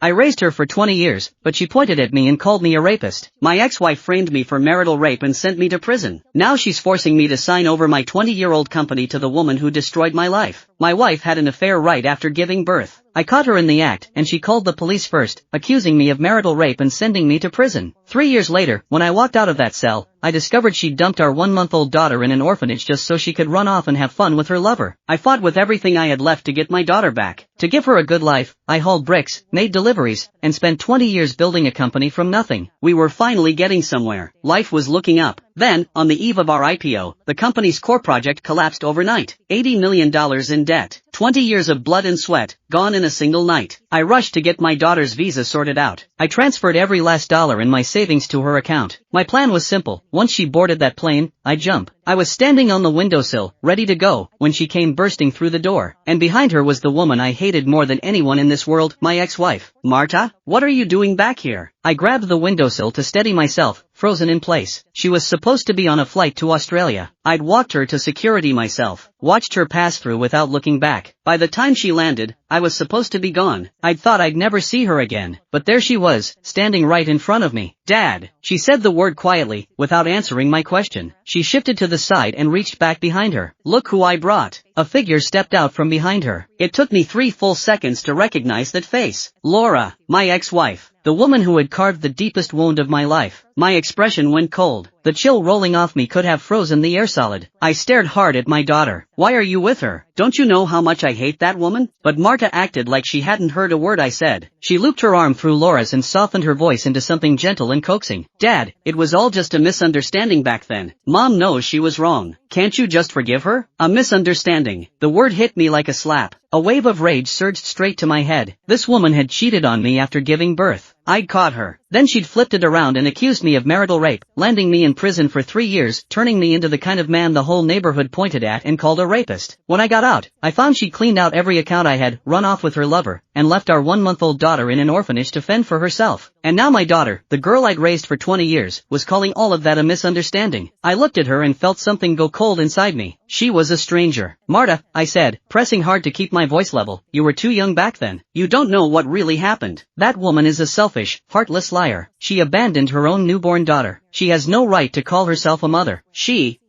I raised her for 20 years, but she pointed at me and called me a rapist. My ex-wife framed me for marital rape and sent me to prison. Now she's forcing me to sign over my 20-year-old company to the woman who destroyed my life. My wife had an affair right after giving birth. I caught her in the act, and she called the police first, accusing me of marital rape and sending me to prison. 3 years later, when I walked out of that cell, I discovered she'd dumped our 1-month-old daughter in an orphanage just so she could run off and have fun with her lover. I fought with everything I had left to get my daughter back. To give her a good life, I hauled bricks, made deliveries, and spent 20 years building a company from nothing. We were finally getting somewhere. Life was looking up. Then, on the eve of our IPO, the company's core project collapsed overnight. $80 million in debt. 20 years of blood and sweat, gone in a single night. I rushed to get my daughter's visa sorted out. I transferred every last dollar in my savings to her account. My plan was simple. Once she boarded that plane, I'd jump. I was standing on the windowsill, ready to go, when she came bursting through the door. And behind her was the woman I hated more than anyone in this world, my ex-wife. Marta, what are you doing back here? I grabbed the windowsill to steady myself, frozen in place. She was supposed to be on a flight to Australia. I'd walked her to security myself, watched her pass through without looking back. By the time she landed, I was supposed to be gone. I'd thought I'd never see her again, but there she was, standing right in front of me. Dad, she said the word quietly, without answering my question. She shifted to the side and reached back behind her. Look who I brought. A figure stepped out from behind her. It took me 3 full seconds to recognize that face. Laura, my ex-wife. The woman who had carved the deepest wound of my life. My expression went cold. The chill rolling off me could have frozen the air solid. I stared hard at my daughter. Why are you with her? Don't you know how much I hate that woman? But Marta acted like she hadn't heard a word I said. She looped her arm through Laura's and softened her voice into something gentle and coaxing. Dad, it was all just a misunderstanding back then. Mom knows she was wrong. Can't you just forgive her? A misunderstanding. The word hit me like a slap. A wave of rage surged straight to my head. This woman had cheated on me after giving birth. I'd caught her. Then she'd flipped it around and accused me of marital rape, landing me in prison for 3 years, turning me into the kind of man the whole neighborhood pointed at and called a rapist. When I got out, I found she'd cleaned out every account I had, run off with her lover, and left our 1-month-old daughter in an orphanage to fend for herself. And now my daughter, the girl I'd raised for 20 years, was calling all of that a misunderstanding. I looked at her and felt something go cold inside me. She was a stranger. Marta, I said, pressing hard to keep my voice level, you were too young back then. You don't know what really happened. That woman is a selfish, heartless liar. She abandoned her own newborn daughter. She has no right to call herself a mother.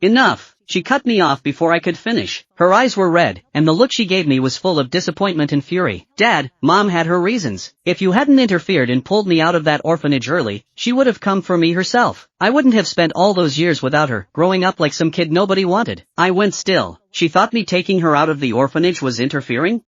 Enough. She cut me off before I could finish. Her eyes were red, and the look she gave me was full of disappointment and fury. Dad, Mom had her reasons. If you hadn't interfered and pulled me out of that orphanage early, she would have come for me herself. I wouldn't have spent all those years without her, growing up like some kid nobody wanted. I went still. She thought me taking her out of the orphanage was interfering?